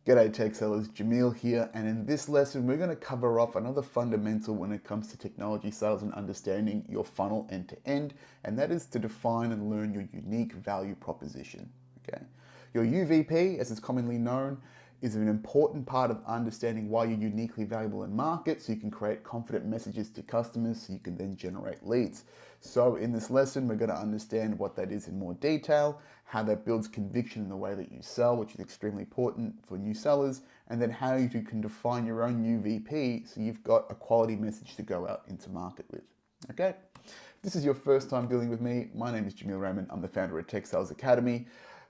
G'day tech sellers, Jameel here, and in this lesson we're going to cover off another fundamental when it comes to technology sales and understanding your funnel end to end, and that is to define and learn your unique value proposition. Okay, your UVP, as it's commonly known, is an important part of understanding why you're uniquely valuable in market, so you can create confident messages to customers so you can then generate leads. So in this lesson, we're going to understand what that is in more detail, how that builds conviction in the way that you sell, which is extremely important for new sellers, and then how you can define your own UVP so you've got a quality message to go out into market with. Okay? If this is your first time dealing with me, my name is Jameel Raymond. I'm the founder of Tech Sales Academy.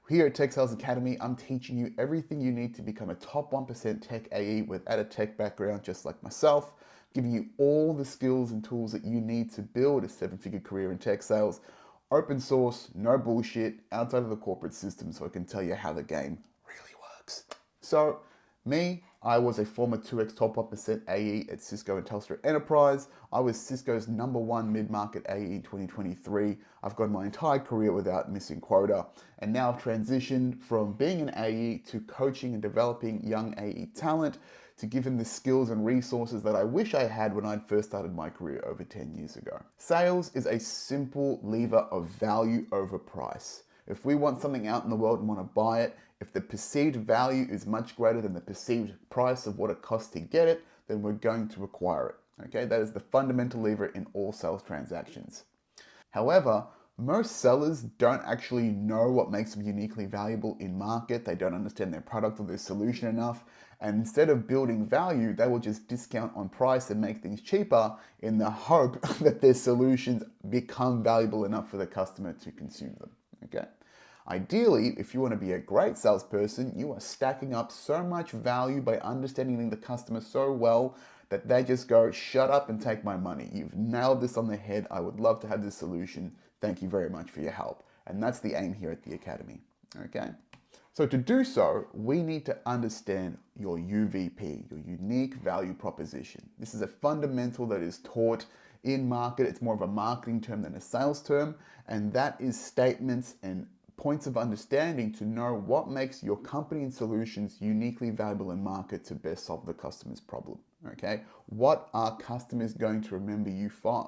Here at Tech Sales Academy, I'm teaching you everything you need to become a top 1% tech AE without a tech background, just like myself, giving you all the skills and tools that you need to build a seven-figure career in tech sales. Open source, no bullshit, outside of the corporate system, so I can tell you how the game really works. So, I was a former 2x top 1% AE at Cisco and Telstra Enterprise. I was Cisco's #1 mid-market AE in 2023. I've gone my entire career without missing quota, and now I've transitioned from being an AE to coaching and developing young AE talent to give them the skills and resources that I wish I had when I first started my career over 10 years ago. Sales is a simple lever of value over price. If we want something out in the world and want to buy it, if the perceived value is much greater than the perceived price of what it costs to get it, then we're going to acquire it. Okay, that is the fundamental lever in all sales transactions. However, most sellers don't actually know what makes them uniquely valuable in market. They don't understand their product or their solution enough. And instead of building value, they will just discount on price and make things cheaper in the hope that their solutions become valuable enough for the customer to consume them. Okay. Ideally, if you want to be a great salesperson, you are stacking up so much value by understanding the customer so well that they just go, shut up and take my money. You've nailed this on the head. I would love to have this solution. Thank you very much for your help. And that's the aim here at the Academy. Okay. So to do so, we need to understand your UVP, your unique value proposition. This is a fundamental that is taught in market. It's more of a marketing term than a sales term. And that is statements and points of understanding to know what makes your company and solutions uniquely valuable in market to best solve the customer's problem. Okay, what are customers going to remember you for?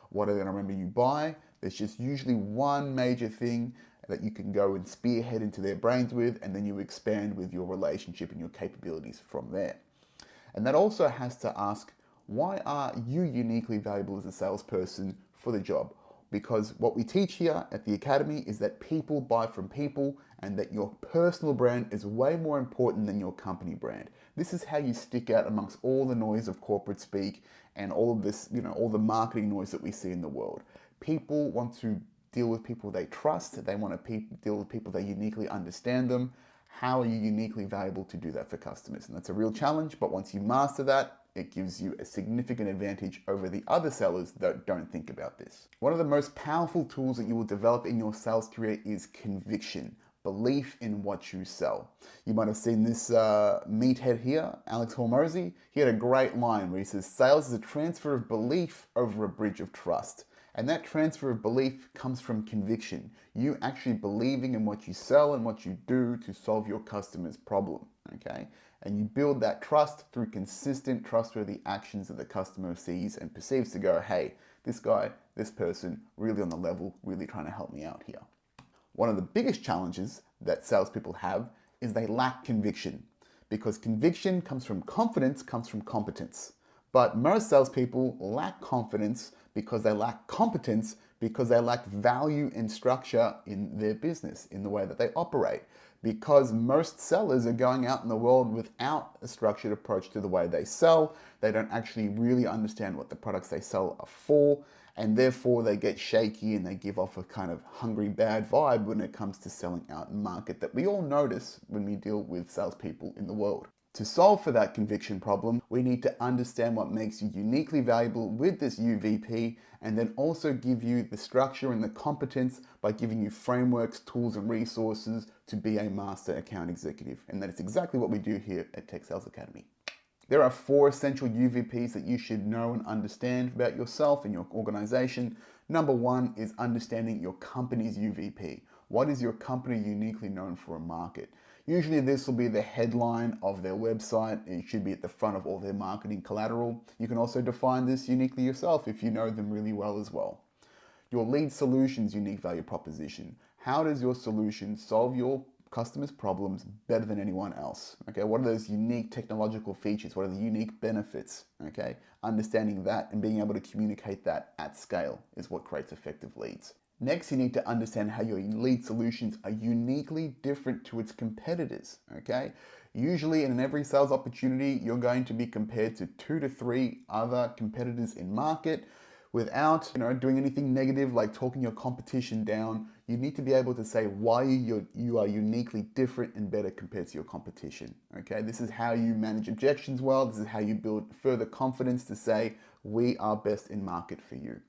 What are they going to remember you by? There's just usually one major thing that you can go and spearhead into their brains with, and then you expand with your relationship and your capabilities from there. And that also has to ask, why are you uniquely valuable as a salesperson for the job? Because what we teach here at the Academy is that people buy from people, and that your personal brand is way more important than your company brand. This is how you stick out amongst all the noise of corporate speak and all of this, all the marketing noise that we see in the world. People want to deal with people they trust. They want to deal with people that uniquely understand them. How are you uniquely valuable to do that for customers? And that's a real challenge, but once you master that, it gives you a significant advantage over the other sellers that don't think about this. One of the most powerful tools that you will develop in your sales career is conviction, belief in what you sell. You might have seen this meathead here, Alex Hormozy. He had a great line where he says, sales is a transfer of belief over a bridge of trust. And that transfer of belief comes from conviction. You actually believing in what you sell and what you do to solve your customer's problem, okay? And you build that trust through consistent, trustworthy actions that the customer sees and perceives to go, hey, this guy, this person, really on the level, really trying to help me out here. One of the biggest challenges that salespeople have is they lack conviction, because conviction comes from confidence, comes from competence. But most salespeople lack confidence because they lack competence, because they lack value and structure in their business, in the way that they operate. Because most sellers are going out in the world without a structured approach to the way they sell. They don't actually really understand what the products they sell are for, and therefore they get shaky and they give off a kind of hungry, bad vibe when it comes to selling out in market that we all notice when we deal with salespeople in the world. To solve for that conviction problem, we need to understand what makes you uniquely valuable with this UVP, and then also give you the structure and the competence by giving you frameworks, tools, and resources to be a master account executive. And that is exactly what we do here at Tech Sales Academy. There are 4 essential UVPs that you should know and understand about yourself and your organization. Number 1 is understanding your company's UVP. What is your company uniquely known for a market? Usually this will be the headline of their website. It should be at the front of all their marketing collateral. You can also define this uniquely yourself if you know them really well as well. Your lead solution's unique value proposition. How does your solution solve your customers' problems better than anyone else? Okay, what are those unique technological features? What are the unique benefits? Okay, understanding that and being able to communicate that at scale is what creates effective leads. Next, you need to understand how your lead solutions are uniquely different to its competitors, okay? Usually in every sales opportunity, you're going to be compared to 2 to 3 other competitors in market. Without doing anything negative like talking your competition down, you need to be able to say why you are uniquely different and better compared to your competition. Okay, this is how you manage objections well. This is how you build further confidence to say we are best in market for you.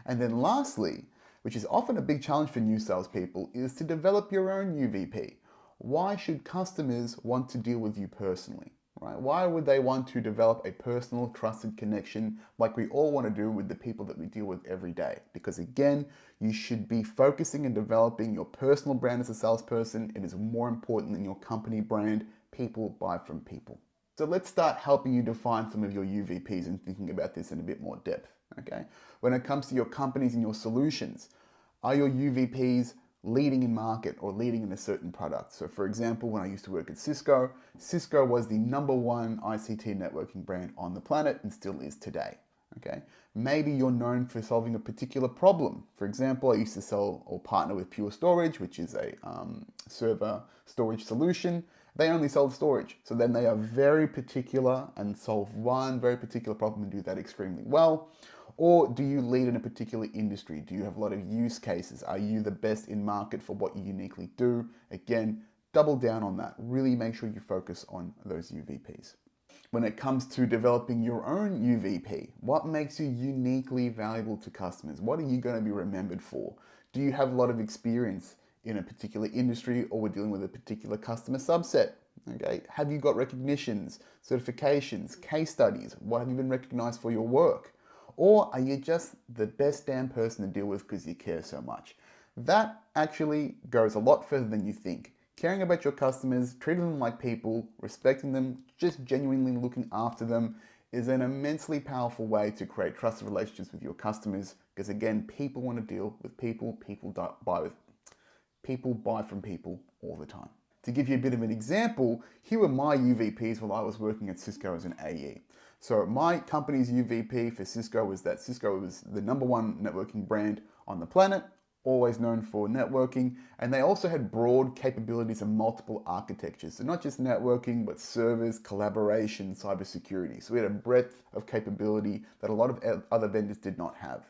And then lastly, which is often a big challenge for new salespeople, is to develop your own UVP. Why should customers want to deal with you personally? Right? Why would they want to develop a personal, trusted connection like we all want to do with the people that we deal with every day? Because again, you should be focusing and developing your personal brand as a salesperson. It is more important than your company brand. People buy from people. So let's start helping you define some of your UVPs and thinking about this in a bit more depth. Okay? When it comes to your companies and your solutions, are your UVPs leading in market or leading in a certain product? So for example, when I used to work at Cisco, Cisco was the #1 ICT networking brand on the planet and still is today. Okay, maybe you're known for solving a particular problem. For example, I used to sell or partner with Pure Storage, which is a server storage solution. They only sell storage. So then they are very particular and solve one very particular problem and do that extremely well. Or do you lead in a particular industry? Do you have a lot of use cases? Are you the best in market for what you uniquely do? Again, double down on that. Really make sure you focus on those UVPs. When it comes to developing your own UVP, what makes you uniquely valuable to customers? What are you going to be remembered for? Do you have a lot of experience in a particular industry, or we're dealing with a particular customer subset? Okay, have you got recognitions, certifications, case studies? What have you been recognized for your work? Or are you just the best damn person to deal with because you care so much? That actually goes a lot further than you think. Caring about your customers, treating them like people, respecting them, just genuinely looking after them is an immensely powerful way to create trusted relationships with your customers, because again, people want to deal with people, people buy from people all the time. To give you a bit of an example, here were my UVPs while I was working at Cisco as an AE. So my company's UVP for Cisco was that Cisco was the #1 networking brand on the planet, always known for networking, and they also had broad capabilities and multiple architectures. So not just networking, but servers, collaboration, cybersecurity. So we had a breadth of capability that a lot of other vendors did not have.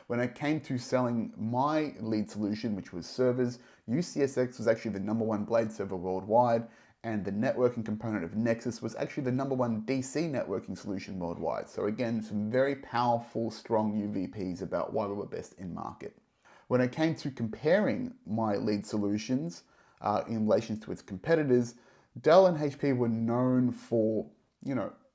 When it came to selling my lead solution, which was servers, UCSX was actually the #1 blade server worldwide, and the networking component of Nexus was actually the #1 DC networking solution worldwide. So again, some very powerful, strong UVPs about why we were best in market. When it came to comparing my lead solutions in relation to its competitors, Dell and HP were known for,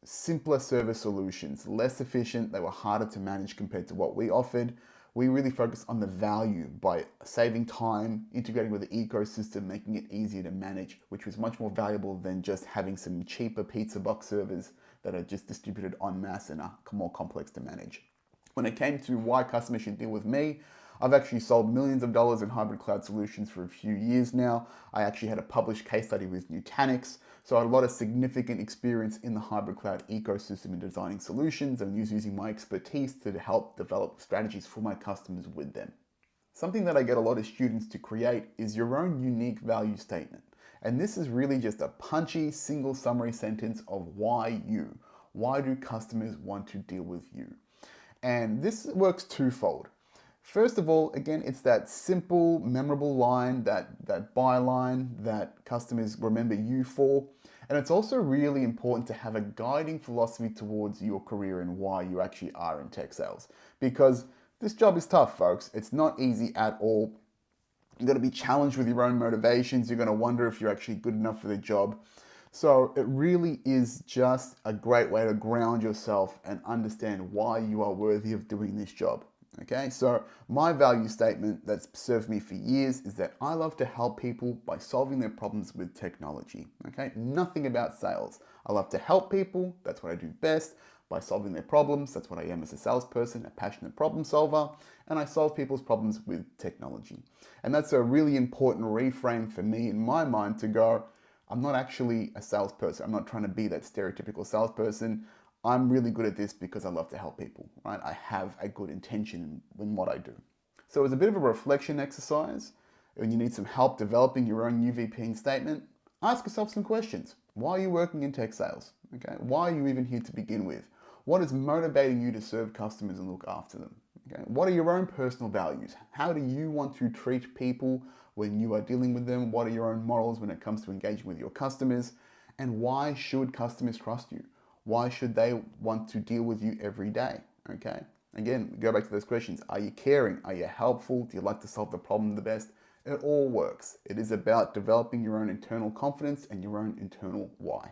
simpler server solutions, less efficient. They were harder to manage compared to what we offered. We really focused on the value by saving time, integrating with the ecosystem, making it easier to manage, which was much more valuable than just having some cheaper pizza box servers that are just distributed en masse and are more complex to manage. When it came to why customers should deal with me, I've actually sold millions of dollars in hybrid cloud solutions for a few years now. I actually had a published case study with Nutanix, so I had a lot of significant experience in the hybrid cloud ecosystem in designing solutions and using my expertise to help develop strategies for my customers with them. Something that I get a lot of students to create is your own unique value statement. And this is really just a punchy single summary sentence of why you. Why do customers want to deal with you? And this works twofold. First of all, again, it's that simple, memorable line, that byline that customers remember you for. And it's also really important to have a guiding philosophy towards your career and why you actually are in tech sales. Because this job is tough, folks. It's not easy at all. You're going to be challenged with your own motivations. You're going to wonder if you're actually good enough for the job. So it really is just a great way to ground yourself and understand why you are worthy of doing this job. Okay, so my value statement that's served me for years is that I love to help people by solving their problems with technology. Okay, nothing about sales. I love to help people, that's what I do best, by solving their problems. That's what I am as a salesperson, a passionate problem solver, and I solve people's problems with technology. And that's a really important reframe for me in my mind to go, I'm not actually a salesperson. I'm not trying to be that stereotypical salesperson. I'm really good at this because I love to help people, right? I have a good intention in what I do. So as a bit of a reflection exercise, when you need some help developing your own UVP statement, ask yourself some questions. Why are you working in tech sales? Okay, why are you even here to begin with? What is motivating you to serve customers and look after them? Okay, what are your own personal values? How do you want to treat people when you are dealing with them? What are your own morals when it comes to engaging with your customers? And why should customers trust you? Why should they want to deal with you every day? Okay, again, go back to those questions. Are you caring? Are you helpful? Do you like to solve the problem the best? It all works. It is about developing your own internal confidence and your own internal why.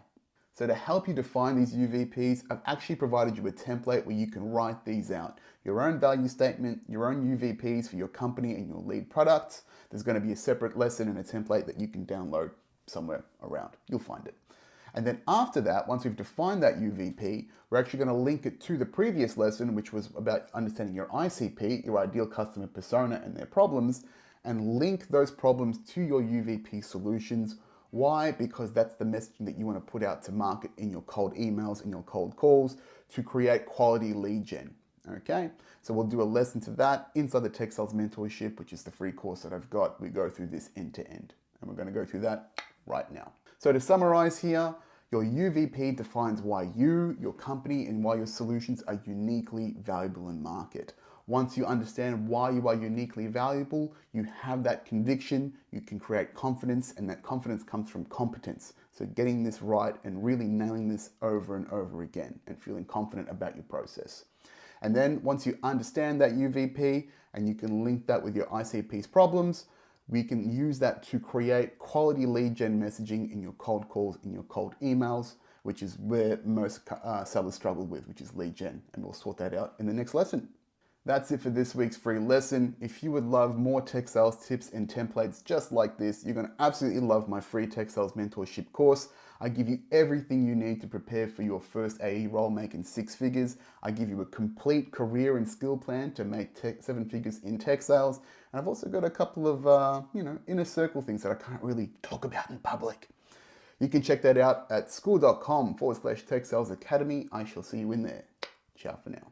So to help you define these UVPs, I've actually provided you a template where you can write these out. Your own value statement, your own UVPs for your company and your lead products. There's going to be a separate lesson and a template that you can download somewhere around. You'll find it. And then after that, once we've defined that UVP, we're actually going to link it to the previous lesson, which was about understanding your ICP, your ideal customer persona and their problems, and link those problems to your UVP solutions. Why? Because that's the messaging that you want to put out to market in your cold emails, in your cold calls, to create quality lead gen. Okay, so we'll do a lesson to that inside the Tech Sales Mentorship, which is the free course that I've got. We go through this end to end, and we're going to go through that right now. So to summarize here, your UVP defines why you, your company, and why your solutions are uniquely valuable in market. Once you understand why you are uniquely valuable, you have that conviction, you can create confidence, and that confidence comes from competence. So getting this right and really nailing this over and over again and feeling confident about your process. And then once you understand that UVP and you can link that with your ICP's problems, we can use that to create quality lead gen messaging in your cold calls, in your cold emails, which is where most sellers struggle with, which is lead gen. And we'll sort that out in the next lesson. That's it for this week's free lesson. If you would love more tech sales tips and templates just like this, you're going to absolutely love my free tech sales mentorship course. I give you everything you need to prepare for your first AE role making 6 figures. I give you a complete career and skill plan to make 7 figures in tech sales. And I've also got a couple of, inner circle things that I can't really talk about in public. You can check that out at school.com/Tech Sales Academy. I shall see you in there. Ciao for now.